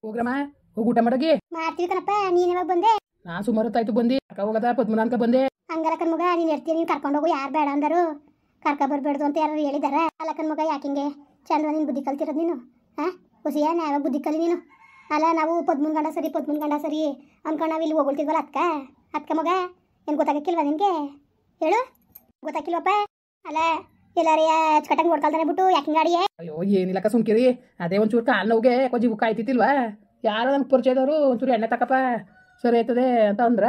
ಹೋಗ್ರಮ್ಮ ಹೋಗಿ ಊಟ ಮಾಡಗಿ ಮಾಡ್ತೀವಿ ಕಣಪ್ಪ. ನೀನ್ ಯಾವಾಗ ಬಂದೆ? ನಾ ಸುಮಾರು ಹೊತ್ತಾಯ್ತು ಬಂದು ಅಕ್ಕ ಹೋಗದ ಪದ್ಮನಾನ್ಕ ಬಂದೆ. ಹಂಗಲಕ್ಕನ್ ಮಗ ನೀನ್ ಇರ್ತೀನಿ, ನೀನ್ ಕರ್ಕೊಂಡು ಹೋಗು. ಯಾರು ಬೇಡ ಅಂದರು, ಕರ್ಕ ಬರ್ಬೇಡ್ದು ಅಂತ ಯಾರು ಹೇಳಿದಾರ? ಅಲ್ಲಕ್ಕನ್ ಮಗ ಯಾಕಿಂಗೆ ಚಂದ ನೀನು ಬುದ್ಧಿ ಕಲ್ತಿರೋದು ನೀನು? ಹಾ ಹುಸಿಯ ಯಾವಾಗ ಬುದ್ಧಿ ಕಲಿ ನೀನು? ಅಲ್ಲ ನಾವು ಪದ್ಮನ್ ಗಂಡ ಸರಿ ಅನ್ಕೊಂಡು ನಾವು ಇಲ್ಲಿ ಹೋಗ್ಬಿಡ್ತಿದ್ವಲ್ಲ ಅದ್ಕ ಮಗ ಏನು ಗೊತ್ತಾಗಕ್ಕಿಲ್ವ ನಿನ್ಗೆ? ಹೇಳು, ಗೊತ್ತಾಗಿಲ್ವಪ್ಪ? ಅಲ್ಲ ಎಲ್ಲಾರೇ ಅಚ್ಚುಕಟ್ಟಂಗೆ ನೋಡ್ಕೊಳ್ತಾನೆ ಬಿಟ್ಟು ಯಾಕಿಂಗ್ ಗಾಡಿಯೇ? ಅಯ್ಯೋ ಏನಿಲ್ಲಕ್ಕ ಸುಮ್ಕಿರಿ, ಅದೇ ಒಂಚೂರು ಕಾಲು ನೋವಿಗೆ ಕೊಂಚ ಬುಕ್ ಆಯ್ತಿತ್ತಿಲ್ವಾ? ಯಾರೋ ನಂಗೆ ಪರಿಚಯದವರು ಒಂಚೂರು ಎಣ್ಣೆ ತಕಪ್ಪ ಸರಿ ಆಯ್ತದೆ ಅಂತ ಅಂದ್ರ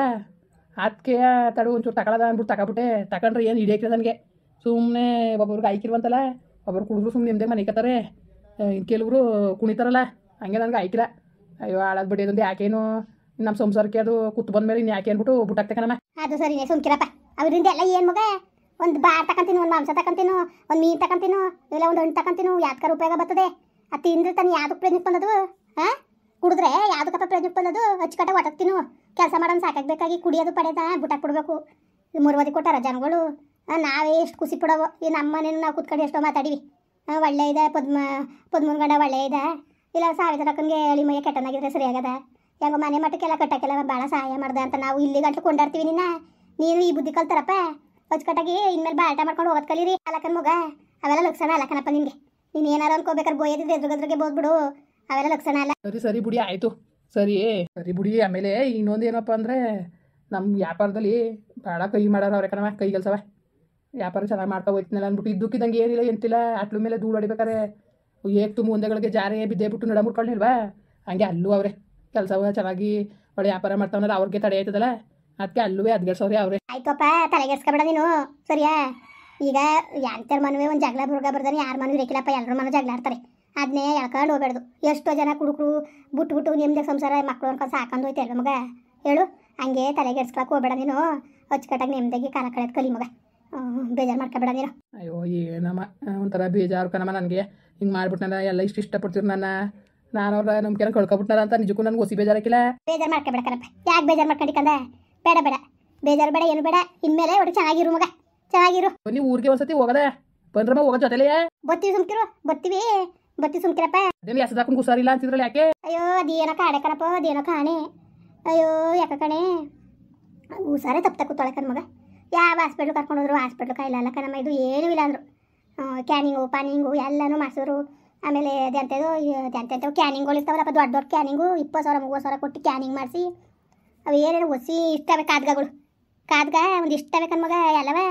ಅದಕ್ಕೆ ತಡು ಒಂಚೂರು ತಗೊಳದ ಅಂದ್ಬಿಟ್ಟು ತಗೊಬಿಟ್ಟೆ. ತಗೊಂಡ್ರೆ ಏನು ಹಿಡಿಯಕ್ರೆ ನನಗೆ ಸುಮ್ಮನೆ ಒಬ್ಬೊಬ್ರಿಗೆ ಆಯ್ಕಿಲ್ವಂತಲ್ಲ, ಒಬ್ಬರು ಕುಡಿದ್ರು ಸುಮ್ಮನೆ ನಿಮ್ದೆ ಮನೆ ಕತ್ತಾರೆ, ಇನ್ನು ಕೆಲವರು ಕುಣಿತಾರಲ್ಲ ಹಂಗೆ ನನಗೆ ಆಯ್ಕಿಲ್ಲ. ಅಯ್ಯೋ ಹಾಳಾದ ಬಡಿ ಅದೊಂದು ಯಾಕೇನು ನಮ್ಮ ಸಂಸಾರಕ್ಕೆ ಅದು ಕೂತು ಬಂದ್ಮೇಲೆ ಇನ್ನು ಯಾಕೆ ಅಂದ್ಬಿಟ್ಟು ಬಿಟ್ಟಾಕ್ತೆ ಕಣಮ್ಮ. ಅದು ಸರಿನೇ ಸುಮ್ಕಿರಪ್ಪ. ಅವರಿಂದ ಎಲ್ಲ ಏನು ಮಗ? ಒಂದು ಬಾರ್ ತಗೊಂತೀನು, ಒಂದು ಮಾಂಸ ತಗೊಂತೀನು, ಒಂದು ಮೀನು ತಗೊಂತೀನು, ಇಲ್ಲ ಒಂದು ಹಣ್ಣು ತಗೊಂತೀನು, ಯಾವ್ದಕ್ಕಾರ ಉಪಯೋಗ ಬರ್ತದೆ? ಅದು ತಿಂದ್ರೆ ತಾನು ಯಾವ್ದಕ್ಕೆ ಪ್ರಯೋಜನಕ್ಕೆ ಬಂದದು? ಹಾಂ ಕುಡಿದ್ರೆ ಯಾವ್ದಕ್ಕಪ್ಪ ಪ್ರಯೋಜನಕ್ಕೆ ಬಂದದು? ಅಚ್ಚುಕಟ್ಟ ಒಟ್ಟಕ್ತೀನು, ಕೆಲಸ ಮಾಡೋದು ಸಾಕಾಗಬೇಕಾಗಿ ಕುಡಿಯೋದು ಪಡೆದ ಬುಟ್ಟಾಕ್ ಬಿಡ್ಬೇಕು. ಮುರುವದಿ ಕೊಟ್ಟಾರ ಜನಗಳು, ನಾವೇ ಎಷ್ಟು ಖುಷಿ ಪಡೋವು. ಈ ನಮ್ಮ ಮನೇನು ನಾವು ಕುತ್ಕೊಂಡು ಎಷ್ಟೋ ಮಾತಾಡಿವಿ. ಒಳ್ಳೆ ಇದೆ ಪದ್ಮನ್ ಗಂಡ ಒಳ್ಳೆ ಇದೆ, ಇಲ್ಲ ಸಾವಿತ್ರಕ್ಕನಿಗೆ ಎಳಿ ಮೈಯ ಕೆಟ್ಟನಾಗಿದ್ರೆ ಸರಿಯಾಗದ, ಹೆಂಗೋ ಮನೆ ಮಟ್ಟಕ್ಕೆಲ್ಲ ಕಟ್ಟಕ್ಕೆಲ್ಲ ಭಾಳ ಸಹಾಯ ಮಾಡ್ದೆ ಅಂತ ನಾವು ಇಲ್ಲಿ ಗಂಟು ಕೊಂಡಾಡ್ತೀವಿ. ನೀನು ಈ ಬುದ್ಧಿ ಕಲ್ತಾರಪ್ಪ ಅಚ್ಚುಕಟ್ಟಾಗಿ ಇನ್ಮೇಲೆ ಬಾಟ ಮಾಡ್ಕೊಂಡು ಹೋಗೋದು ಕಲೀರಿ. ಅಲಕನ್ ಮಗ ಅವೆಲ್ಲ ಲಕ್ಷಣ ಅಲ್ಲಕನಪ್ಪ ನಿನಗೆ. ನೀನು ಏನಾರು ಅನ್ಕೋಬೇಕಾದ್ರೆ ಬೋಯದಿದ್ರೆ ಎದುರುಗದ್ರಿಗೆ ಬೋದ್ಬಿಡು, ಅವೆಲ್ಲ ಲಕ್ಷಣ ಅಲ್ಲ. ಸರಿ ಬುಡಿ ಆಯಿತು, ಸರಿ ಬುಡಿ. ಆಮೇಲೆ ಇನ್ನೊಂದು ಏನಪ್ಪ ಅಂದರೆ ನಮ್ಮ ವ್ಯಾಪಾರದಲ್ಲಿ ಭಾಳ ಕೈ ಮಾಡೋರು ಅವ್ರೆ ಕಣವ, ಕೈ ಕೆಲಸವ. ವ್ಯಾಪಾರ ಚೆನ್ನಾಗಿ ಮಾಡ್ತಾ ಹೋಗ್ತೀನಲ್ಲ ಅಂದ್ಬಿಟ್ಟು ಇದ್ದಕ್ಕಿದ್ದಂಗೆ ಏನಿಲ್ಲ ಎಂತಿಲ್ಲ ಅಟ್ಲ ಮೇಲೆ ಧೂಳು ಹೊಡಿಬೇಕಾರೆ ಏಕ್ ತುಂಬ ಮುಂದೆಗಳಿಗೆ ಜಾರೇ ಬಿದ್ದೇ ಬಿಟ್ಟು ನಡ ಮುಟ್ಕೊಂಡಿಲ್ವಾ, ಹಂಗೆ ಅಲ್ಲೂ ಅವರೇ ಕೆಲಸವ ಚೆನ್ನಾಗಿ ಒಳ್ಳೆ ವ್ಯಾಪಾರ ಮಾಡ್ತಾವನಲ್ಲ, ಅವ್ರಿಗೆ ತಡೆ ಆಯ್ತದಲ್ಲ, ಅದಕ್ಕೆ ಅಲ್ಲೂ ಅದ್ಗೆಡ್ಸವ್ರೆ ಅವ್ರೆ. ಆಯ್ತಪ್ಪ ತಲೆಗೆಡ್ಸ್ಕೊಬೇಡ ನೀನು, ಸರಿಯಾ? ಈಗ ಯಾಂತರ ಮನುವೆ ಒಂದು ಜಗಳ ಬುರ್ಗ ಬರ್ದಾನೆ, ಯಾರು ಮನು ಇರಕ್ಕಿಲ್ಲಪ್ಪ, ಎಲ್ಲರೂ ಮನು ಜಗಳ ಆಡ್ತಾರೆ. ಅದನ್ನೇ ಎಳ್ಕೊಂಡು ಹೋಗ್ಬೇಡ್ದು. ಎಷ್ಟೋ ಜನ ಕುಡುಕರು ಬಿಟ್ಬಿಟ್ಟು ನಿಮ್ದೆ ಸಂಸಾರ ಮಕ್ಕಳು ಅನ್ಕೊಂಡು ಸಾಕೊಂಡು ಹೋಯ್ತು ಮಗ. ಹೇಳು, ಹಂಗೆ ತಲೆಗೆಡ್ಸ್ಕೊಳಕ್ಕೆ ಹೋಗ್ಬೇಡ ನೀನು. ಅಚ್ಚುಕಟ್ಟಾಗಿ ನೆಮ್ಮದಿಗೆ ಕಾಲ ಕಳೆದು ಕಲಿ ಮಗ, ಬೇಜಾರು ಮಾಡ್ಕೊಬೇಡ ನೀನು. ಅಯ್ಯೋ ಏನಮ್ಮ ಒಂಥರ ಬೇಜಾರು ಕಣಮ್ಮ ನನಗೆ, ಹಿಂಗೆ ಮಾಡ್ಬಿಟ್ನಲ್ಲ. ಎಲ್ಲ ಇಷ್ಟಪಡ್ತೀರಿ ನಾನು ಅವ್ರ ನಮ್ಗೆ ಕಳ್ಕೊಬಿಟ್ನಾರ ಅಂತ ನಿಜಕ್ಕೂ ನನಗೆ ಹೊಸಿ ಬೇಜಾರಾಕಿಲ್ಲ. ಬೇಜಾರು ಮಾಡ್ಕೊಬೇಡ ಕಣಪ್ಪ, ಯಾಕೆ ಬೇಜಾರು ಮಾಡ್ಕೊಂಡಿಕಂದ? ಬೇಡ ಬೇಜಾರು ಬೇಡ, ಏನು ಬೇಡ. ಇನ್ಮೇಲೆ ಒಟ್ಟು ಚೆನ್ನಾಗಿರು ಮಗ, ಚೆನ್ನಾಗಿರು. ನೀವು ಊರಿಗೆ ಒಂದ್ಸತಿ ಹೋಗದ ಬಂದ್ರಮ್ಮ, ಹೋಗೋ ಜೊತೆಲೇ ಬತ್ತೀವಿ ಸುಮ್ಕಿರು, ಬತ್ತಿ ಸುಮ್ಕಿರಪ್ಪ. ಅದೇನು ಹೆಸರು ಹಾಕೊಂಡು ಹುಷಾರಿಲ್ಲ ಅಂತಿದ್ರಲ್ಲ, ಯಾಕೆ? ಅಯ್ಯೋ ಅದೇನೋ ಕಾಣೆ ಕಣಪ್ಪ, ಅದೇನೋ ಕಾಣೆ. ಅಯ್ಯೋ ಯಾಕ ಕಣೆ, ಹುಷಾರೇ ತಪ್ಪು ಕೂತಾಳೆ ಕಣ್ ಮಗ. ಯಾವ ಹಾಸ್ಪಿಟ್ಲು ಕರ್ಕೊಂಡು ಹೋದ್ರು ಹಾಸ್ಪಿಟ್ಲು ಕಾಯಿಲ್ಲ ಅಲ್ಲ ಕಣಮ್ಮ, ಇದು ಏನೂ ಇಲ್ಲ ಅಂದರು. ಕ್ಯಾನಿಂಗು ಪಾನಿಂಗು ಎಲ್ಲನೂ ಮಾಡಿಸಿದ್ರು. ಆಮೇಲೆ ಅದೆಂಥದ್ದು ಕ್ಯಾನಿಂಗ್ಗಳು ಇರ್ತಾವಲ್ಲಪ್ಪ, ದೊಡ್ಡ ಕ್ಯಾನಿಂಗು 20,000 30,000 ಕೊಟ್ಟು ಕ್ಯಾನಿಂಗ್ ಮಾಡಿಸಿ ಅವು ಏನೇನು ಹೊಸಿ ಇಷ್ಟವೆ ಕಾದ್ಗ ಒಂದು ಇಷ್ಟವೆ ಕಣ್ಮಗ. ಎಲ್ಲವೂ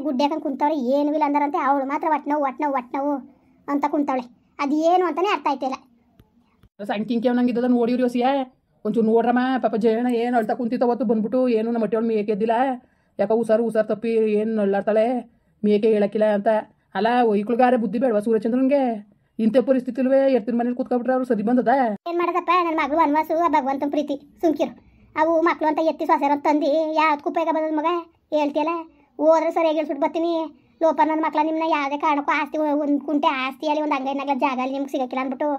ಗುಡ್ಡೆ ಹಾಕೊಂಡು ಕುಂತವಳೆ, ಏನೂ ಇಲ್ಲ ಅಂದಾರಂತೆ. ಅವಳು ಮಾತ್ರ ಒಟ್ಟು ಅಂತ ಕುಂತವಳೆ. ಅದು ಏನು ಅಂತಲೇ ಅರ್ಥ ಆಯ್ತಿಲ್ಲ. ಸಂಕಿಂಕೆ ನಂಗಿದ್ದದ ನೋಡಿವ್ರಿ ಹೊಸಿಯ ಒಂಚೂರು ನೋಡ್ರಮ್ಮ. ಪಾಪ ಜನ ಏನು ಅಳ್ತಾ ಕುಂತಿತ್ತ ಅವತ್ತು ಬಂದ್ಬಿಟ್ಟು, ಏನು ನಮ್ಮ ಹೊಟ್ಟೆ ಮೇಕೆ ಎದ್ದಿಲ್ಲ, ಯಾಕೋ ಹುಷಾರು ತಪ್ಪಿ ಏನು ನಳ್ಳಾಡ್ತಾಳೆ, ಮೇಕೆ ಹೇಳಕ್ಕಿಲ್ಲ ಅಂತ. ಅಲ್ಲ ಒಯ್ಕುಳ್ಗಾರೆ ಬುದ್ಧಿ ಬೇಡವಾ ಸೂರ್ಯಚಂದ್ರನ್ಗೆ? ಇಂಥ ಪರಿಸ್ಥಿತಿಲ್ವೇ ಎರ್ತಿನ ಮನೇಲಿ ಕೂತ್ಕೊಬಿಟ್ರೆ ಅವ್ರು ಸರಿ ಬಂದದ? ಏನು ಮಾಡೋದಪ್ಪ, ನನ್ನ ಮಗಳು ವನವಾಸು ಭಗವಂತನ ಪ್ರೀತಿ, ಸುಮ್ಕಿರು. ಅವು ಮಕ್ಕಳು ಅಂತ ಎತ್ತಿ ಸೊಸೆರ ತಂದು ಯಾವ್ದಕ್ಕೂ ಉಪಯೋಗ ಬಂದದ ಮಗ? ಹೇಳ್ತಿಯಲ್ಲ, ಹೋದ್ರೆ ಸರಿಯಾಗಿ ಹೇಳ್ಬಿಟ್ಟು ಬರ್ತೀನಿ. ಲೋಪರ್ ನನ್ನ ಮಕ್ಕಳ ನಿಮ್ಮನ್ನ ಯಾವುದೇ ಕಾರಣಕ್ಕೂ ಆಸ್ತಿ, ಒಂದು ಕುಂಟೆ ಆಸ್ತಿಯಲ್ಲಿ ಒಂದು ಅಂಗೈನಾಗಲ ಜಾಗ ಅಲ್ಲಿ ನಿಮ್ಗೆ ಸಿಗಕ್ಕಿಲ್ಲ ಅಂದ್ಬಿಟ್ಟು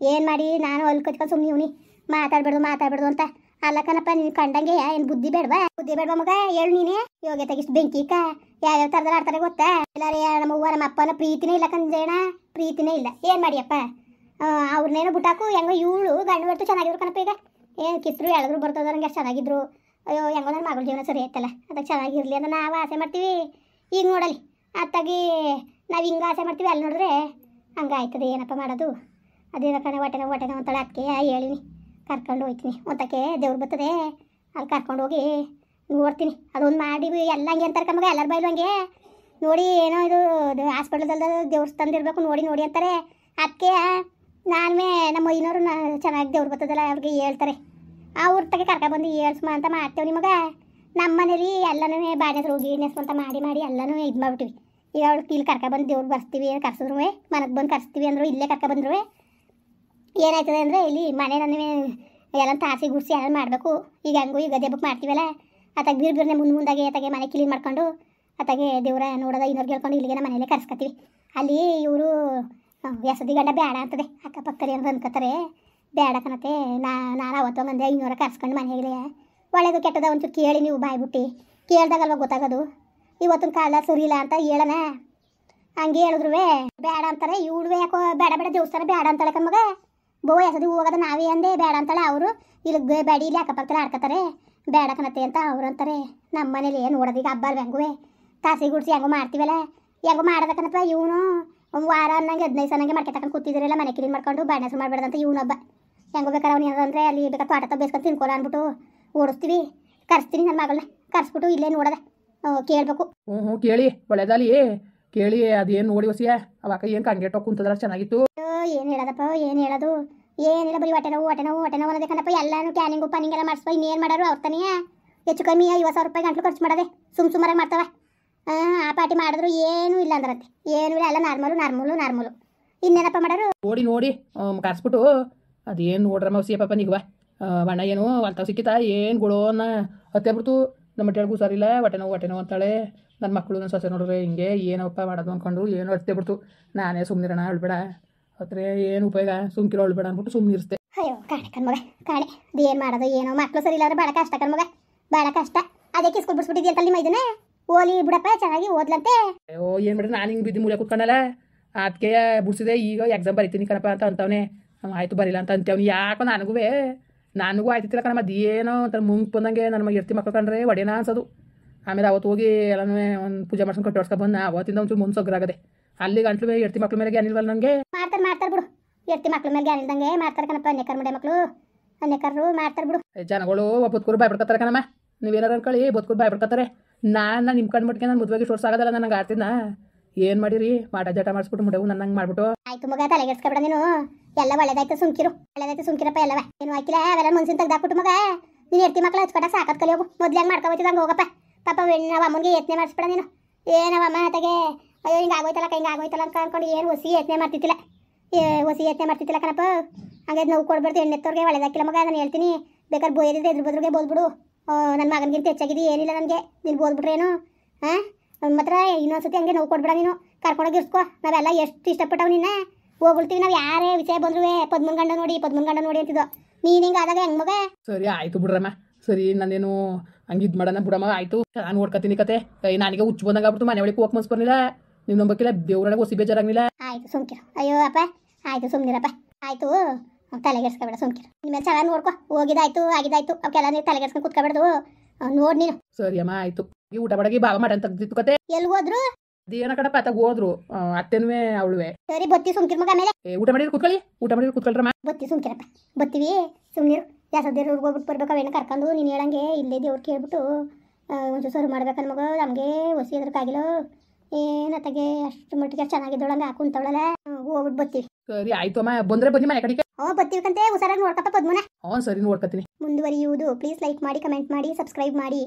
ಏನು ಮಾಡಿ ನಾನು ಅಲ್ಲಿ ಕಚ್ಕೊಂಡು ಸುಮ್ಮನೆ ಇವನಿ ಮಾತಾಡ್ಬೇಡ್ದು ಅಂತ. ಅಲ್ಲ ಕಣಪ್ಪ, ನೀನು ಕಂಡಂಗೆ ಏನು ಬುದ್ಧಿ ಬೇಡವಾ ಮಗ? ಹೇಳು ನೀನೇ. ಯೋಗ್ಯತೆಗೆ ಇಷ್ಟು ಬೆಂಕಿಕ ಯಾವ್ಯಾವ ಥರದಲ್ಲಿ ಆಡ್ತಾರೆ ಗೊತ್ತಾ? ಎಲ್ಲಾರೇ ನಮ್ಮ ಅವ್ವ ನಮ್ಮ ಅಪ್ಪನ ಪ್ರೀತಿನೇ ಇಲ್ಲ ಕಂಜೇಣ, ಪ್ರೀತಿನೇ ಇಲ್ಲ. ಏನು ಮಾಡಿಯಪ್ಪ, ಅವ್ರನ್ನೇನೋ ಬಿಟ್ಟಾಕು. ಹೆಂಗೋ ಇವಳು ಗಂಡು ಬಿಟ್ಟು ಚೆನ್ನಾಗಿದ್ರು ಕಣಪ್ಪ. ಈಗ ಏನು ಕಿತ್ತರು ಎಳೆದ್ರು ಬರ್ತದ ನಂಗೆ ಅಷ್ಟು ಚೆನ್ನಾಗಿದ್ರು. ಅಯ್ಯೋ ಹೆಂಗೋ ನನ್ನ ಮಗಳ ಜೀವನ ಸರಿ ಆಯ್ತಲ್ಲ, ಅದಕ್ಕೆ ಚೆನ್ನಾಗಿರಲಿ ಅಂತ ನಾವು ಆಸೆ ಮಾಡ್ತೀವಿ. ಈಗ ನೋಡಲಿ ಅತ್ತಾಗಿ ನಾವು ಹಿಂಗೆ ಆಸೆ ಮಾಡ್ತೀವಿ, ಅಲ್ಲಿ ನೋಡಿದ್ರೆ ಹಂಗೆ ಆಯ್ತದೆ. ಏನಪ್ಪ ಮಾಡೋದು? ಅದೇನೋ ಕಣೆ ಹೊಟ್ಟೆ ನೋವು ಅಂತಾಳೆ. ಅದಕ್ಕೆ ಹೇಳಿನಿ ಕರ್ಕೊಂಡು ಹೋಗ್ತೀನಿ ಒಂತಕ್ಕೆ, ದೇವ್ರು ಬರ್ತದೆ ಅಲ್ಲಿ ಕರ್ಕೊಂಡು ಹೋಗಿ ನೋಡ್ತೀನಿ. ಅದೊಂದು ಮಾಡಿ ಎಲ್ಲ ಹಂಗೆ ಅಂತಾರೆ ಕಮ್ಮಗ, ಎಲ್ಲರ ಬೈಲು ಹಂಗೆ ನೋಡಿ. ಏನೋ ಇದು ಹಾಸ್ಪಿಟ್ಲದಲ್ಲಿ ದೇವ್ರು ತಂದಿರಬೇಕು ನೋಡಿ ಅಂತಾರೆ. ಅದಕ್ಕೆ ನಾನುವೇ ನಮ್ಮ ಐನೋರು ಚೆನ್ನಾಗಿ ದೇವ್ರು ಬರ್ತದಲ್ಲ ಅವ್ರಿಗೆ ಹೇಳ್ತಾರೆ, ಅವ್ರ ತಗೆ ಕರ್ಕೊಬಂದು ಹೇಳ್ಸ್ಮ ಅಂತ ಮಾಡ್ತೇವೆ ನಿಮಗೆ. ನಮ್ಮ ಮನೇಲಿ ಎಲ್ಲನೂ ಬಾಡ್ಯದ ಹೋಗಿ ನೆಸ್ಕೊಂತ ಮಾಡಿ ಎಲ್ಲನೂ ಇದು ಮಾಡಿಬಿಟ್ಟಿವಿ. ಈಗ ಅವ್ಳು ಇಲ್ಲಿ ಕರ್ಕೊಬಂದು ದೇವ್ರು ಬರ್ಸ್ತೀವಿ, ಕರ್ಸಿದ್ರು ಮನೆಗೆ ಬಂದು ಕರ್ಸ್ತೀವಿ ಅಂದರು, ಇಲ್ಲೇ ಕರ್ಕೊಬಂದ್ರು ಏನಾಯ್ತದೆ ಅಂದರೆ ಇಲ್ಲಿ ಮನೆ ನನ್ನ ಎಲ್ಲ ತಾಸಿ ಗುಡಿಸಿ ಎಲ್ಲ ಮಾಡಬೇಕು. ಈಗ ಹಂಗೂ ಈಗ ಗದ್ದೆ ಬುಕ್ ಮಾಡ್ತೀವಲ್ಲ, ಅತ್ತಾಗ ಬಿರ್ನೆ ಮುಂದಾಗೆ ಅತ್ತಾಗೆ ಮನೆ ಕ್ಲೀನ್ ಮಾಡ್ಕೊಂಡು ಅತ್ತಾಗೆ ದೇವ್ರ ನೋಡೋದ ಇನ್ನೋರ್ಗೆ ಹೇಳ್ಕೊಂಡು ಇಲ್ಲಿಗೆ ನಮ್ಮ ಮನೇಲೆ ಕರ್ಸ್ಕೊತೀವಿ. ಅಲ್ಲಿ ಇವರು ಎಸದಿ ಗಂಡ ಬೇಡ ಅಂತದೆ, ಅಕ್ಕಪಕ್ಕದಲ್ಲಿ ಏನಾರು ಅನ್ಕೋತಾರೆ, ಬೇಡ ಕಣತೆ. ನಾನು ಅವತ್ತು ಮಂದಿ 500 ಕರ್ಸ್ಕೊಂಡು ಮನೆಯಾಗಲೇ ಒಳ್ಳೇದು ಕೆಟ್ಟದ ಒಂಚೂರು ಕೇಳಿ ನೀವು ಬಾಯ್ಬಿಟ್ಟು ಕೇಳ್ದಾಗಲ್ವ ಗೊತ್ತಾಗೋದು. ಇವತ್ತಿನ ಕಾಲ ಸರಿ ಇಲ್ಲ ಅಂತ ಹೇಳೋಣ, ಹಂಗೆ ಹೇಳಿದ್ರು ಬೇಡ ಅಂತಾರೆ. ಇವಳು ಯಾಕೋ ಬೇಡ ದೇವಸ್ಥಾನ ಬೇಡ ಅಂತಾಳೆ ಕಣ್ಮಗ. ಬೋವ ಎಸದಿ ಹೋಗೋದ ನಾವೇ ಅಂದೆ ಬೇಡ ಅಂತಾಳೆ ಅವರು. ಇಲ್ಲಿ ಬೇಡಿ ಇಲ್ಲಿ ಅಕ್ಕಪಕ್ಕದಲ್ಲಿ ಆಡ್ಕೊತಾರೆ ಬೇಡ ಕಣತ್ತೆ ಅಂತ ಅವ್ರು ಅಂತಾರೆ. ನಮ್ಮ ಮನೇಲಿ ಏನು ನೋಡೋದು ಈಗ ಹಬ್ಬ ಅಲ್ವ ಹೆಂಗುವೆ ತಾಸಿ ಗುಡ್ಸಿ ಹೆಂಗೋ ಮಾಡ್ತೀವಲ್ಲ ಹೆಂಗೋ ಮಾಡೋದಕ್ಕನಪ್ಪ. ಇವನು ಒಂದು ವಾರ ಅನ್ನಂಗೆ 15 ಸನಂಗೆ ಮಾಡ್ಕೆ ತಗೊಂಡು ಕೂತಿದ್ರಲ್ಲ ಮನೆ ಕ್ಲೀನ್ ಮಾಡ್ಕೊಂಡು ಬಾಣಸ ಮಾಡಬೇಡದಂತ ಇವನೊಬ್ಬ. ಹೆಂಗೋ ಬೇಕಾರೆ ಅವ್ನು ಏನಂದ್ರೆ ಅಲ್ಲಿ ಬೇಕಾದ್ರೆ ತೋಟ ಬೇಸ್ಕೊಂಡು ತಿನ್ಕೊಳ ಅಂದ್ಬಿಟ್ಟು ಓಡಿಸ್ತೀವಿ. ಕರೆಸ್ತೀನಿ ನನ್ನ ಮಗಳನ್ನ ಕರೆಸ್ಬಿಟ್ಟು ಇಲ್ಲೇ ನೋಡದೆ ಕೇಳಬೇಕು. ಹ್ಞೂ ಕೇಳಿ ಒಳ್ಳೇದಲ್ಲಿ ಕೇಳಿ ಅದೇನು ನೋಡಿ ಹೊಸಿಯ ಅವಾಗ ಏನು ಕಂಗೆಟ್ಟೋ ಕುಂತದ್ರ ಚೆನ್ನಾಗಿತ್ತು. ಏನು ಹೇಳೋದಪ್ಪ ಏನು ಹೇಳೋದು ಏನಿಲ್ಲ ಬರೀ ಹೊಟ್ಟೆ ನೋವು ಅನ್ನೋದೇ ಕಣಪ್ಪ. ಎಲ್ಲಾನು ಕ್ಯಾನಿಂಗು ಪನ್ನಿಂಗ್ ಎಲ್ಲ ಮಾಡಿಸ್ಬೋ ಇನ್ನೇನು ಮಾಡೋರು ಅವ್ರ ತಾನೇ ಹೆಚ್ಚು ಕಮ್ಮಿ 50,000 ರೂಪಾಯಿ ಗಂಟ್ಲು ಖರ್ಚು ಮಾಡೋದೆ ಸುಮಾರಾಗಿ ಮಾಡ್ತಾವ. ಆ ಪಾರ್ಟಿ ಮಾಡಿದ್ರು ಏನೂ ಇಲ್ಲ ಅಂದ್ರಂತೆ ಏನೂ ಇಲ್ಲ ಎಲ್ಲ ನಾರ್ಮಲು ಇನ್ನೇನಪ್ಪ ಮಾಡೋರು ನೋಡಿ ಕರ್ಸ್ಬಿಟ್ಟು ಅದೇನು ನೋಡ್ರ ಮೌಸಿಯ ಪಾಪ ನಿಗವ ಬಣ್ಣ ಏನು ಅಂತಾವ್ ಸಿಕ್ಕಿತಾ ಏನು ಗುಳೋನ್ನ ಹತ್ತೇ ಬಿಡ್ತು. ನಮ್ಮ ಮಟ್ಟೆಳ್ಗೂ ಹುಷಾರಿಲ್ಲ ಹೊಟ್ಟೆ ನೋವು ಅಂತಾಳೆ. ನನ್ನ ಮಕ್ಕಳು ನನ್ನ ಸೊಸೆ ನೋಡಿದ್ರೆ ಹಿಂಗೆ ಏನಪ್ಪ ಮಾಡೋದು ಅಂದ್ಕೊಂಡು ಏನು ಹತ್ತೇ ಬಿಡ್ತು. ನಾನೇ ಸುಮ್ಮನಿರೋಣ ಅಳ್ಬೇಡ ಹತ್ರ ಏನು ಉಪಯೋಗ ಸುಮ್ಕಿರೋ ಅಳ್ಬೇಡ ಅಂದ್ಬಿಟ್ಟು ಸುಮ್ಮನಿರಿಸ್ದೆ. ಅಯ್ಯೋ ಕಾಣೆ ಕಣ್ಮಗ ಕಾಣೆ ಅದೇನು ಮಾಡೋದು ಏನೋ ಮಕ್ಕಳು ಸರಿ ಇಲ್ಲಾಂದ್ರೆ ಭಾಳ ಕಷ್ಟ ಕಣ್ಮಗ ಭಾಳ ಕಷ್ಟ. ಅದಕ್ಕೆ ಸ್ಕೂಲ್ ಬಿಡ್ಸ್ಬಿಟ್ಟಿದ್ದಿ ಅಂತಲ್ಲಿ ನಿಮ್ಮ ಇದನ್ನೇ ಓಲಿ ಬಿಡಪ್ಪ ಚೆನ್ನಾಗಿ ಓದ್ಲಂತೆ. ಅಯ್ಯೋ ಏನು ಬಿಡ್ರಿ ನಾನು ಹಿಂಗೆ ಬಿದ್ದು ಮೂಲೆ ಕೂತ್ಕೊಂಡಲ್ಲ ಅದಕ್ಕೆ ಬಿಡ್ಸಿದೆ. ಈಗ ಎಕ್ಸಾಮ್ ಬರಿತೀನಿ ಕಣಪ್ಪ ಅಂತ ಅಂತವನೇ. ಆಯಿತು ಬರಿಲ್ಲ ಅಂತ ಅಂತವ್ನು ಯಾಕೋ ನನಗೂ ಆಯ್ತಿಲ್ಲ ಕಣಮ್ಮ. ಅದೇನೋ ಅಂತ ಮುಂಗೆ ಬಂದಂಗೆ ನನ್ನ ಮಗ ಎರ್ತಿ ಮಕ್ಳು ಕಂಡ್ರೆ ಒಡೆನ ಅನ್ಸೋದು. ಆಮೇಲೆ ಅವತ್ತು ಹೋಗಿ ಎಲ್ಲನೂ ಒಂದು ಪೂಜೆ ಮಾಡ್ಸ್ಕೊಂಡು ಕಟ್ಟೋಡ್ಸ್ಕೊ ಬಂದು ಅವತ್ತಿಂದ ಒಂಚೂರು ಮುನ್ಸೊಗ್ರಾಗದೆ ಅಲ್ಲಿ ಗಂಟ್ಲು ಎರ್ತಿ ಮಕ್ಳ ಮೇಲೆ ಏನಿಲ್ವಲ್ಲ ನನಗೆ. ಮಾಡ್ತಾರೆ ಬಿಡು ಎರ್ತಿ ಮಕ್ಳ ಮೇಲೆ ಜ್ಞಾನಿಲ್ದಂಗೆ ಮಾಡ್ತಾರೆ ಕಣಪ್ಪ. ಅನ್ಯಕರ್ ಮುಡೆ ಮಕ್ಕಳು ಅನ್ಯಕರು ಮಾಡ್ತಾರೆ ಬಿಡು. ಜನಗಳು ಬದುಕೂರು ಬಾಯ್ಬಿಡ್ಕೊತಾರೆ ಕಣಮ್ಮ. ನೀವೇನಾರು ಅನ್ಕೊಳ್ಳಿ ಬದುಕೂರು ಬಾಯ್ಬಿಡ್ಕೊತಾರೆ. ನಾನು ನಿಮ್ಮ ಕಣ್ಮಟ್ಟಿಗೆ ನಾನು ಮದುವೆಗೆ ಶೋರ್ಸ್ ಆಗೋದಲ್ಲ ನನಗೆ ಆಡ್ತಿದ್ನ ಏನು ಮಾಡಿರಿ ಮಾಟ ಜಟ ಮಾಡಿಸ್ಬಿಟ್ಟು ಮುಡವು ನನ್ನಂಗೆ ಮಾಡ್ಬಿಟ್ಟು. ಆಯ್ತು ಮಗ ತಲೆಗೆಡ್ಸ್ಕೊಬೇಡ ನೀನು ಎಲ್ಲ ಒಳ್ಳೇದಾಯ್ತು ಸುಮ್ಕಿರಪ್ಪ ಎಲ್ಲವ ಏನು ಆಯ್ತಿಲ್ಲ ಅವೆಲ್ಲ ಮನ್ಸಿನ ತೆಗ್ದಾಕ್ಬಿಟ್ಟು ಮಗ ನೀನು ಎರ್ತಿ ಮಕ್ಳು ಹಚ್ಕೊಟ್ಟ ಸಾಕತ್ ಕಲಿ ಹೋಗು ಮೊದ್ಲು ಹೆಂಗೆ ಮಾಡ್ಕೊಬೋತಿದಂಗೆ ಹೋಗಪ್ಪ. ಪಾಪ ನಾವು ಅಮ್ಮನಿಗೆ ಯತ್ನೆ ಮಾಡಿಸ್ಬೇಡ ನೀನು. ಏನವಮ್ಮ ತಗೆ ಅಯ್ಯೋ ಹಿಂಗೆ ಆಗೋಯ್ತಲ್ಲ ಅಂತ ಅನ್ಕೊಂಡು ಏನು ಹೊಸಿ ಯತ್ನೆ ಮಾಡ್ತಿತ್ತಿಲ್ಲ ಕಣಪ್ಪ. ಹಂಗೆ ನೋವು ಕೊಡ್ಬಾರ್ದು ಎಣ್ಣೆತ್ತವ್ರಿಗೆ ಒಳ್ಳೇದಾಕಿಲ್ಲ ಮಗ. ನಾನು ಹೇಳ್ತೀನಿ ಬೇಕಾದ್ರೆ ಬೋಯದಿದ್ರೆ ಎದ್ರ ಬದ್ರಿಗೆ ಬೋದ್ಬಿಡು. ನನ್ನ ಮಗನಿಗಿಂತ ಹೆಚ್ಚಾಗಿದೆ ಏನಿಲ್ಲ ನನಗೆ ನೀನು ಬೋದ್ಬಿಟ್ರೇನು ಮಾತ್ರ ಇನ್ನೊಂದ್ಸತಿ ಹಂಗೆ ನೋವು ಕೊಡ್ಬೇಡ ನೀನು. ಕರ್ಕೊಂಡೋಗಿ ಇರ್ಸ್ಕೊ ನಾವೆಲ್ಲ ಎಷ್ಟು ಇಷ್ಟಪಟ್ಟವು ನಿನ್ನ ಹೋಗ್ಬಿಡ್ತೀವಿ ನಾವು ಯಾರೇ ವಿಷಯ ಬಂದ್ರು ಪದ್ಮನ್ ಗಂಡ ನೋಡಿ ಅಂತಿದ್ದೋ ನೀನು ಹಿಂಗೆ ಆದಾಗ ಹೆಂಗ್ ಮಗ. ಸರಿ ಆಯಿತು ಬಿಡ್ರಮ್ಮ ಸರಿ ನಾನೇನು ಹಂಗೆ ಇದು ಮಾಡೋಣ ಬಿಡಮ್ಮ ಆಯಿತು. ನಾನು ನೋಡ್ಕೊತೀನಿ ಕತೆ ನನಗೆ ಹುಚ್ಚು ಬಂದಂಗೆ ಆಗ್ಬಿಡ್ತು ಮನೆ ಒಳಗೆ ಹೋಗಕ್ಕೆ ಮನ್ಸು ಬರ್ಲಿಲ್ಲ. ನೀವು ನಂಬಕ್ಕಿಲ್ಲ ದೇವ್ರೊಳಗೆ ಹೊಸಿ ಬೇಜಾರಾಗಲಿಲ್ಲ. ಆಯಿತು ಸುಮ್ಕಿರು ಅಯ್ಯೋ ಅಪ್ಪ ಆಯಿತು ಸುಮ್ಮನಿರಪ್ಪ ಆಯಿತು ತಲೆಗೆಡ್ಸ್ಕೊಬೇಡ ಸುಮ್ಕಿರು. ನಿಮ್ಮೇಲೆ ಚೆನ್ನಾಗಿ ನೋಡ್ಕೊ ಹೋಗಿದ್ದಾಯ್ತು ಆಗಿದ್ದಾಯ್ತು ಅವಕ್ಕೆಲ್ಲ ನೀವು ತಲೆಗೆಡ್ಸ್ಕೊಂಡು ಕುತ್ಕೊಬೇಡ್ದು ನೋಡಿ ನೀನು. ಸರಿ ಅಮ್ಮ ಆಯಿತು. ಈ ಊಟ ಮಾಡಗಿ ಬಾವ ಮಾಡಂತ ತೆಗ್ದಿತ್ತು ಕತೆ ಎಲ್ಲಿ ಹೋದ್ರು ಅದೇನ ಕಡಪ್ಪ ಅತ್ತಾಗ ಹೋದ್ರು ಅತ್ತೆನುವೆ ಅವಳುವೆ. ಸರಿ ಬತ್ತಿ ಸುಮ್ಕಿರ್ ಮಗ ಆಮೇಲೆ ಊಟ ಮಾಡಿದ್ರೆ ಕುತ್ಕೊಳ್ರಮ್ಮ. ಬತ್ತಿ ಸುಮ್ಕಿರಪ್ಪ ಬತ್ತೀವಿ ಸುಮ್ಮನಿರು. ಯಾಸದೇವ್ರು ಹೋಗ್ಬಿಟ್ಟು ಬರ್ಬೇಕು ಅವೇನ ಕರ್ಕೊಂಡು ನೀನು ಹೇಳಂಗೆ ಇಲ್ಲೇ ದೇವ್ರು ಕೇಳ್ಬಿಟ್ಟು ಒಂಚೂರು ಸರ್ವ್ ಮಾಡ್ಬೇಕನ್ನ ಮಗ ನಮಗೆ ಹೊಸಿ ಎದ್ರಕ್ಕಾಗಿಲ್ಲ ಏನತ್ತಾಗೆ ಅಷ್ಟು ಮಟ್ಟಿಗೆ ಚೆನ್ನಾಗಿದ್ದೊಳಂಗೆ ಹಾಕುಂತವಳಲ್ಲ ಹೋಗ್ಬಿಟ್ಟು ಬತ್ತೀವಿ. ಸರಿ ಆಯ್ತು ಅಮ್ಮ ಬಂದ್ರೆ ಬನ್ನಿ ಮನೆ ಕಡೆಗೆ. ಬತ್ತೀವಿ ಕಂತೆ ಹುಷಾರಾಗಿ ನೋಡ್ಕಪ್ಪ ಪದ್ಮನ. ಸರಿ ನೋಡ್ಕೊತೀನಿ. ಮುಂದುವರಿಯುವುದು ಪ್ಲೀಸ್ ಲೈಕ್ ಮಾಡಿ ಕಮೆಂಟ್ ಮಾಡಿ ಸಬ್ಸ್ಕ್ರೈಬ್ ಮಾಡಿ.